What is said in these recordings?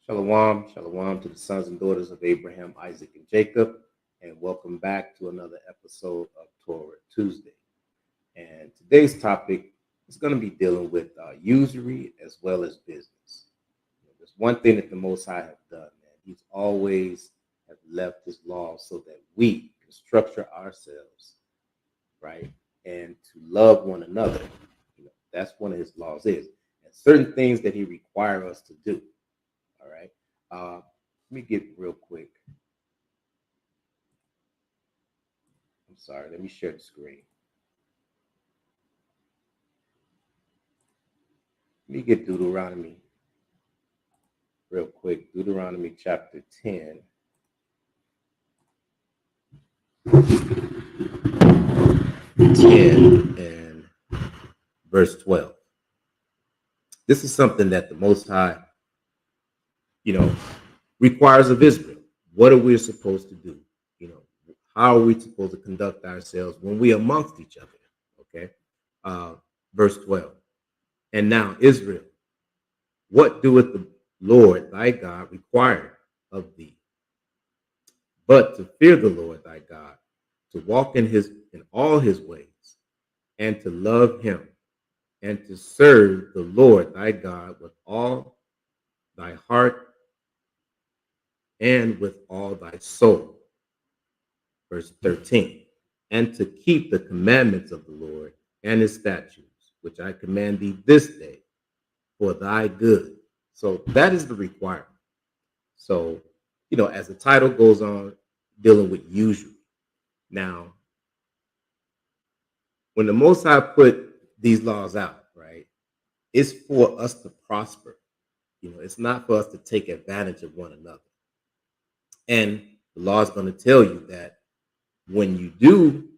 Shalom, shalom to the sons and daughters of Abraham, Isaac, and Jacob, and welcome back to another episode of Torah Tuesday. And today's topic is going to be dealing with usury as well as business. There's one thing that the Most High have done, man. He's always have left His law so that we can structure ourselves, right, and to love one another. That's one of His laws is, and certain things that He requires us to do. All right. Let me get real quick. I'm sorry. Let me share the screen. Let me get Deuteronomy real quick. Deuteronomy chapter 10. 10 and verse 12. This is something that the Most High, requires of Israel. What are we supposed to do? How are we supposed to conduct ourselves when we amongst each other? Okay. Verse 12. And now, Israel, what doeth the Lord thy God require of thee? But to fear the Lord thy God, to walk in all his ways, and to love him, and to serve the Lord thy God with all thy heart and with all thy soul. Verse 13. And to keep the commandments of the Lord and his statutes, which I command thee this day for thy good. So that is the requirement. So, as the title goes on, dealing with usury. Now, when the Most High put these laws out, right, it's for us to prosper. It's not for us to take advantage of one another. And the law is going to tell you that when you do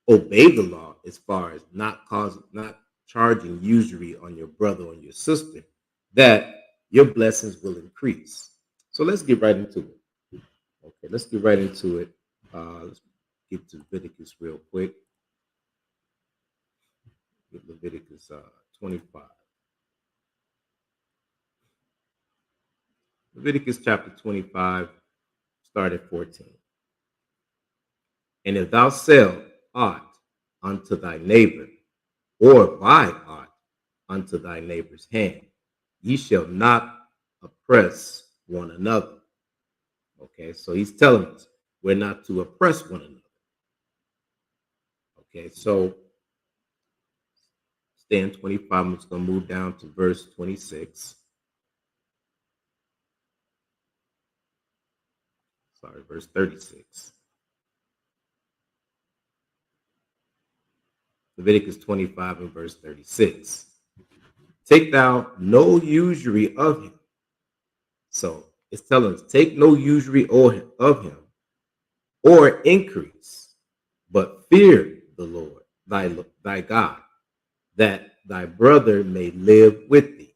obey the law, as far as not charging usury on your brother or your sister, that your blessings will increase. So let's get right into it. Okay, let's get right into it. Let's get to Leviticus real quick. Get Leviticus 25. Leviticus chapter 25, start at 14. And if thou sell aught unto thy neighbor, or buy aught unto thy neighbor's hand, ye shall not oppress one another. Okay, so he's telling us we're not to oppress one another. Okay, so stay in 25. I'm just going to move down to verse 26. Sorry, verse 36. Leviticus 25 and verse 36. Take thou no usury of him. So it's telling us, take no usury of him, or increase, but fear the Lord, thy God, that thy brother may live with thee.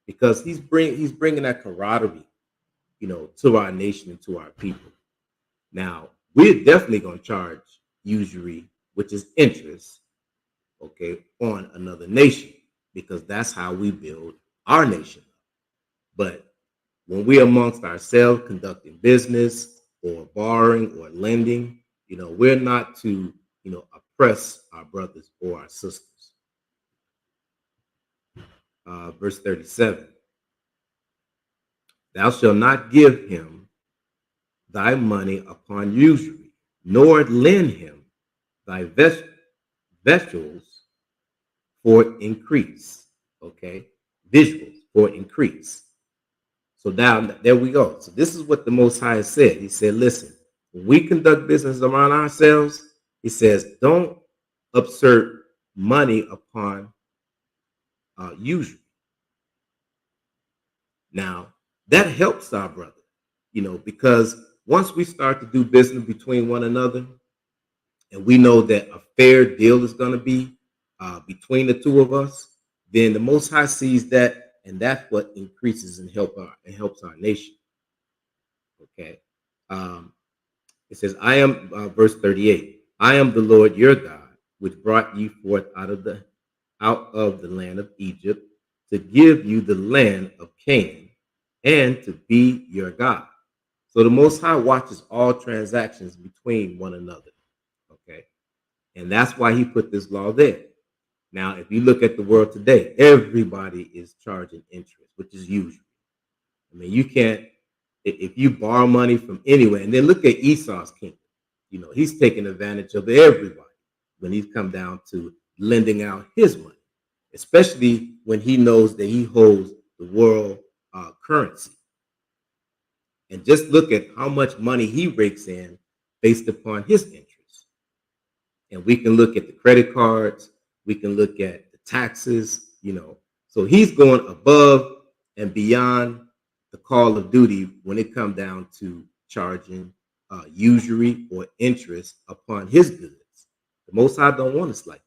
Because he's bringing that camaraderie, to our nation and to our people. Now, we're definitely going to charge usury, which is interest, okay, on another nation, because that's how we build our nation. But when we're amongst ourselves conducting business or borrowing or lending, we're not to, oppress our brothers or our sisters. Verse 37. Thou shalt not give him thy money upon usury, nor lend him thy vessels for increase. Okay, visuals for increase. So now there we go. So this is what the Most High said. He said, listen, when we conduct business around ourselves, he says, don't usurp money upon usury. Now, that helps our brother, because once we start to do business between one another, and we know that a fair deal is going to be between the two of us, then the Most High sees that, and that's what increases and helps our nation. Okay. It says, I am, verse 38, I am the Lord your God, which brought you forth out of the land of Egypt, to give you the land of Canaan and to be your God. So the Most High watches all transactions between one another. Okay. And that's why he put this law there. Now, if you look at the world today, everybody is charging interest, which is usual. I mean, you can't, if you borrow money from anywhere, and then look at Esau's kingdom, he's taking advantage of everybody when he's come down to lending out his money, especially when he knows that he holds the world currency. And just look at how much money he rakes in based upon his interest. And we can look at the credit cards, we can look at the taxes. So he's going above and beyond the call of duty when it comes down to charging usury or interest upon his goods. The Most High don't want us like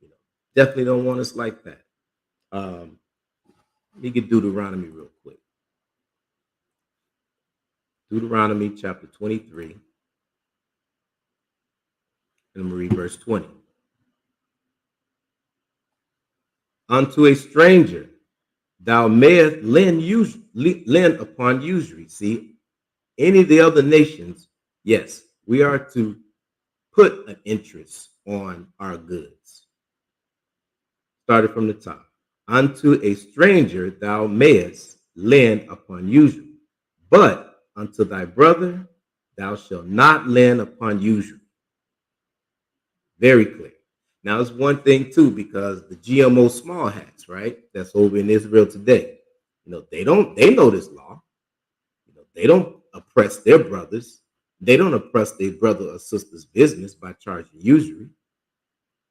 that. Definitely don't want us like that. Let me get Deuteronomy real quick. Deuteronomy chapter 23. And I'm going to read verse 20. Unto a stranger thou mayest lend upon usury. See, any of the other nations, yes, we are to put an interest on our goods. Started from the top. Unto a stranger thou mayest lend upon usury, but unto thy brother thou shalt not lend upon usury. Very clear. Now, it's one thing too, because the GMO small hats, right, that's over in Israel today, they know this law. They don't oppress their brothers. They don't oppress their brother or sister's business by charging usury.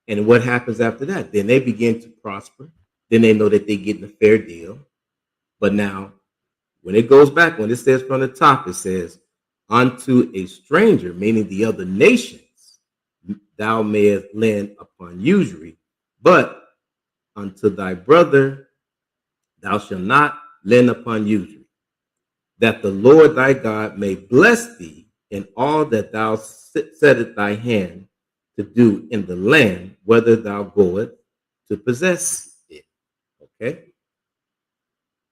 And what happens after that? Then they begin to prosper. Then they know that they're getting a fair deal. But now, when it goes back, when it says from the top, it says, unto a stranger, meaning the other nations, thou mayest lend upon usury, but unto thy brother thou shalt not lend upon usury, that the Lord thy God may bless thee in all that thou settest thy hand to do in the land, whether thou goest to possess it. Okay?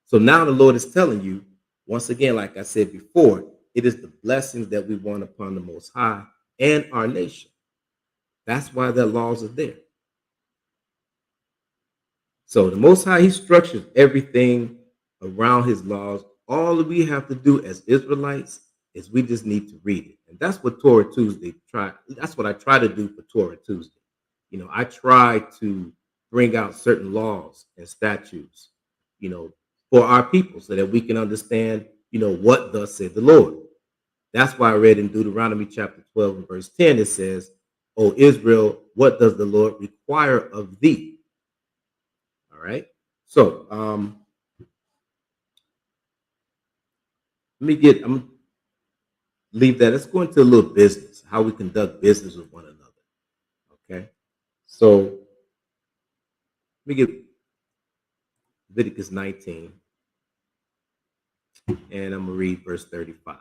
So now the Lord is telling you, once again, like I said before, it is the blessings that we want upon the Most High and our nation. That's why the laws are there. So the Most High, he structures everything around his laws. All that we have to do as Israelites is we just need to read it. And that's what Torah Tuesday that's what I try to do for Torah Tuesday. I try to bring out certain laws and statutes, for our people so that we can understand, what thus said the Lord. That's why I read in Deuteronomy chapter 12 and verse 10, it says, O Israel, what does the Lord require of thee? All right. So I'm gonna leave that. Let's go into a little business, how we conduct business with one another. Okay. So let me get Leviticus 19, and I'm gonna read verse 35.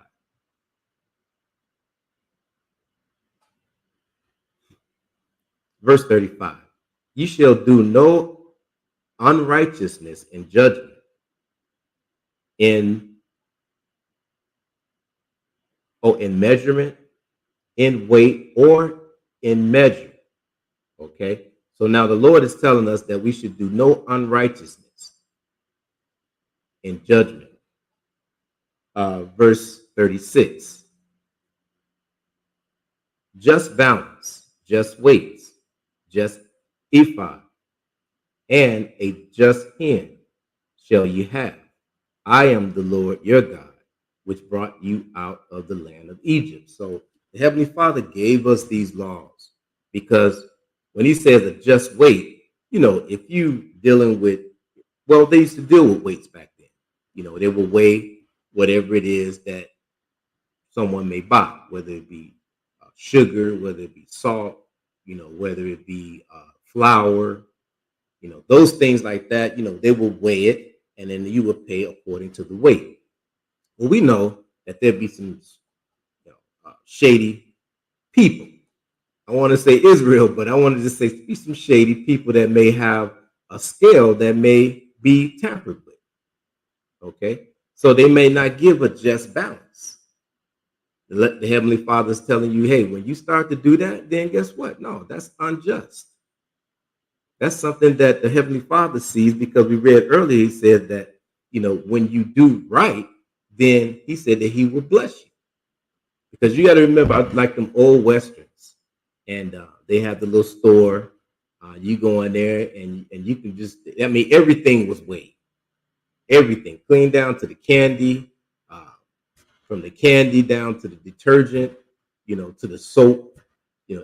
Verse 35. Ye shall do no unrighteousness in judgment in measurement, in weight, or in measure. Okay. So now the Lord is telling us that we should do no unrighteousness in judgment. Verse 36. Just balance, just weights, just ephah, and a just hin shall ye have. I am the Lord your God, which brought you out of the land of Egypt. So the Heavenly Father gave us these laws because when he says a just weight, if you dealing with, well, they used to deal with weights back then. They will weigh whatever it is that someone may buy, whether it be sugar, whether it be salt, whether it be flour, those things like that, they will weigh it and then you will pay according to the weight. Well, we know that there'd be some shady people. I want to say Israel, but I wanted to say be some shady people that may have a scale that may be tampered with. Okay, so they may not give a just balance. The Heavenly Father is telling you, hey, when you start to do that, then guess what? No, that's unjust. That's something that the Heavenly Father sees, because we read earlier, he said that, when you do right, then he said that he will bless you. Because you got to remember, like them old Westerns, and they have the little store. You go in there and you can just, everything was weighed. Everything, clean down to the candy, uh, from the candy down to the detergent, to the soap,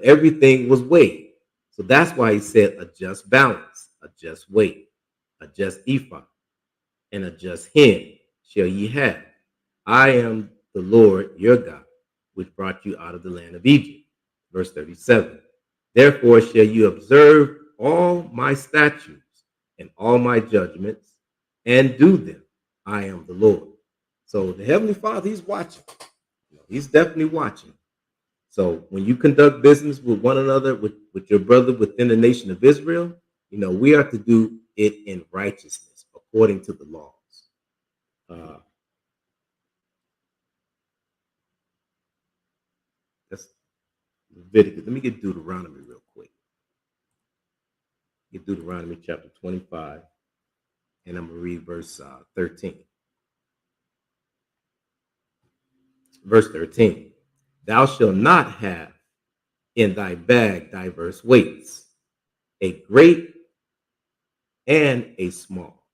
everything was weighed. So that's why he said a just balance, a just weight, a just ephah, and a just hin shall ye have. I am the Lord your God, which brought you out of the land of Egypt. Verse 37. Therefore shall you observe all my statutes and all my judgments and do them. I am the Lord. So the Heavenly Father, he's watching. He's definitely watching. So when you conduct business with one another, with your brother within the nation of Israel, we are to do it in righteousness according to the laws. That's Leviticus. Let me get Deuteronomy real quick. Get Deuteronomy chapter 25, and I'm going to read verse 13. Verse 13. Thou shalt not have in thy bag diverse weights, a great and a small.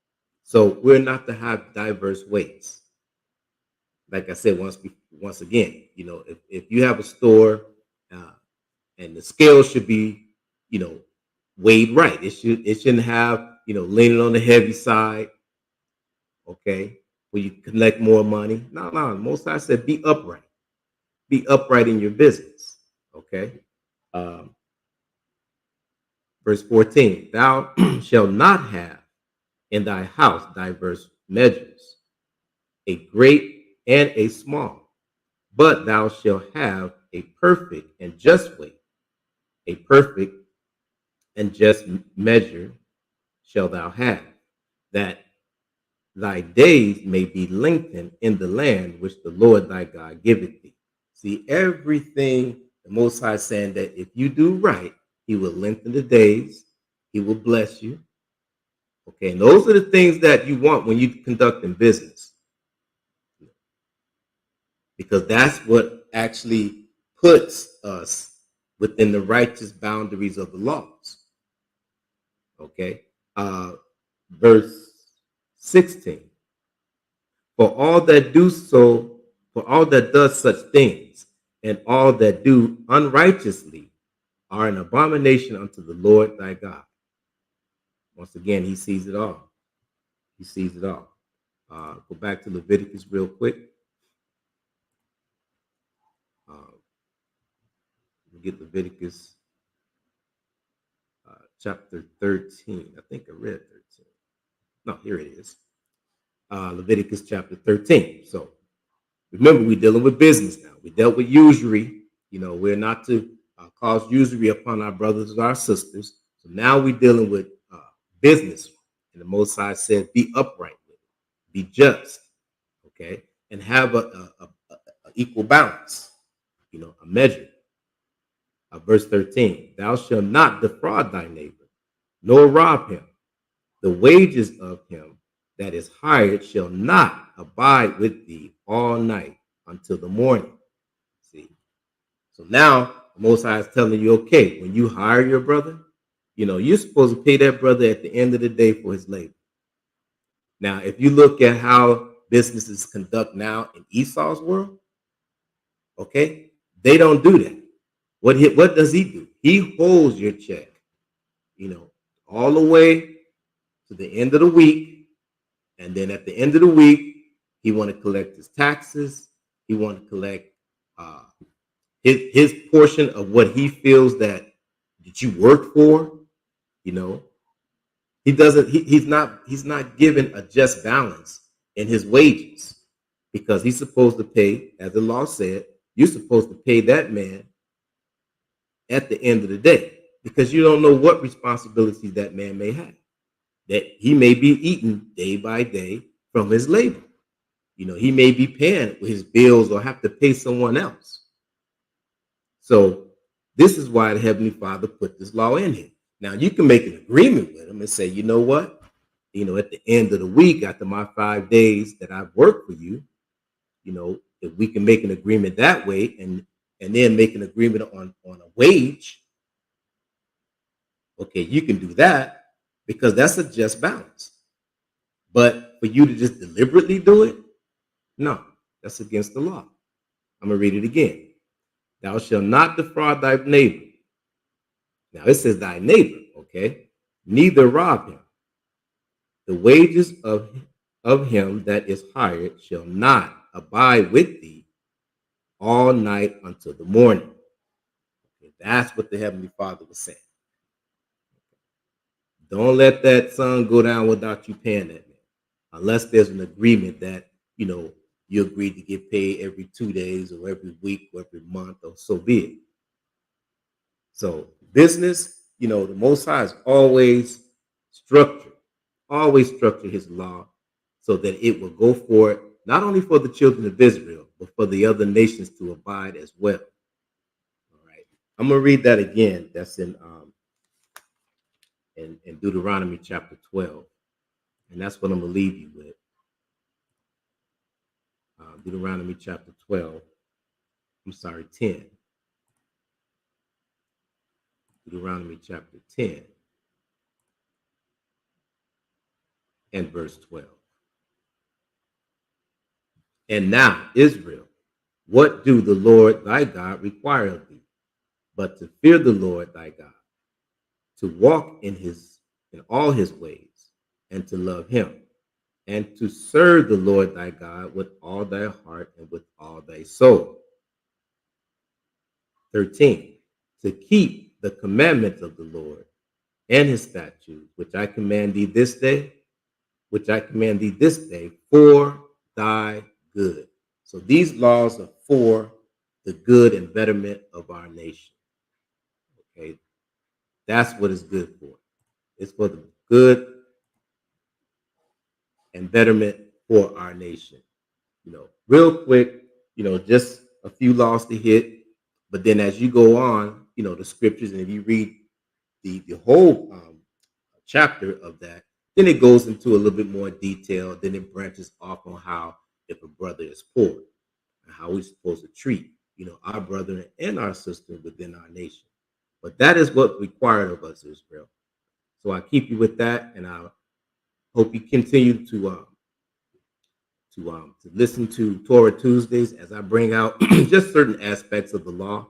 So we're not to have diverse weights. Like I said, once again, if you have a store, and the scale should be, weighed right. It shouldn't have, leaning on the heavy side. Okay, where you collect more money. No. Most I said, be upright. Be upright in your business. Okay. Um, Verse 14. Thou shalt not have in thy house diverse measures, a great and a small, but thou shalt have a perfect and just weight. A perfect and just measure shalt thou have, that thy days may be lengthened in the land which the Lord thy God giveth thee. See, everything the Most High is saying that if you do right, he will lengthen the days, he will bless you. Okay, and those are the things that you want when you conduct in business, because that's what actually puts us within the righteous boundaries of the laws. Okay, verse 16. For all that do so, for all that does such things, and all that do unrighteously are an abomination unto the Lord thy God. Once again, he sees it all. He sees it all. Go back to Leviticus real quick. We'll get Leviticus chapter 13. I think I read 13. No, here it is. Leviticus chapter 13. So remember, we're dealing with business now. We dealt with usury. We're not to cause usury upon our brothers or our sisters. So now we're dealing with business. And the Most High said, be upright with it, be just, okay, and have a equal balance, a measure. Verse 13, thou shalt not defraud thy neighbor, nor rob him. The wages of him that is hired shall not abide with thee all night until the morning. See, so now the Most High is telling you, okay, when you hire your brother, you're supposed to pay that brother at the end of the day for his labor. Now, if you look at how businesses conduct now in Esau's world, okay, they don't do that. What does he do? He holds your check, all the way to the end of the week, and then at the end of the week, he want to collect his taxes. He want to collect his portion of what he feels that you work for. He doesn't. He's not given a just balance in his wages, because he's supposed to pay, as the law said, you're supposed to pay that man at the end of the day, because you don't know what responsibilities that man may have. that he may be eating day by day from his labor. He may be paying his bills or have to pay someone else. So this is why the Heavenly Father put this law in here. Now you can make an agreement with him and say, you know what? At the end of the week, after my 5 days that I've worked for you, if we can make an agreement that way and then make an agreement on a wage, okay, you can do that because that's a just balance. But for you to just deliberately do it, no, that's against the law. I'm going to read it again. Thou shalt not defraud thy neighbor. Now it says thy neighbor, okay? Neither rob him. The wages of him that is hired shall not abide with thee all night until the morning. Okay, that's what the Heavenly Father was saying. Don't let that sun go down without you paying that man, unless there's an agreement that you agreed to get paid every 2 days or every week or every month, or so be it. So business, the Most High is always structured his law so that it will go for it, not only for the children of Israel, but for the other nations to abide as well. All right. I'm going to read that again. That's in Deuteronomy chapter 12. And that's what I'm going to leave you with. Deuteronomy chapter 12. 10. Deuteronomy chapter 10 and verse 12. And now, Israel, what do the Lord thy God require of thee, but to fear the Lord thy God, to walk in all his ways, and to love him, and to serve the Lord thy God with all thy heart and with all thy soul. 13. To keep the commandments of the Lord and his statutes, which I command thee this day for thy good. So these laws are for the good and betterment of our nation. Okay, that's what it's good for. It's for the good and betterment for our nation. Real quick, just a few laws to hit. But then as you go on, the scriptures, and if you read the whole chapter of that, then it goes into a little bit more detail. Then it branches off on how if a brother is poor and how we're supposed to treat, our brother and our sister within our nation. But that is what's required of us, Israel. So I keep you with that, and I hope you continue to listen to Torah Tuesdays as I bring out just certain aspects of the law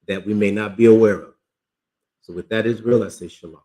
that we may not be aware of. So with that, Israel, I say shalom.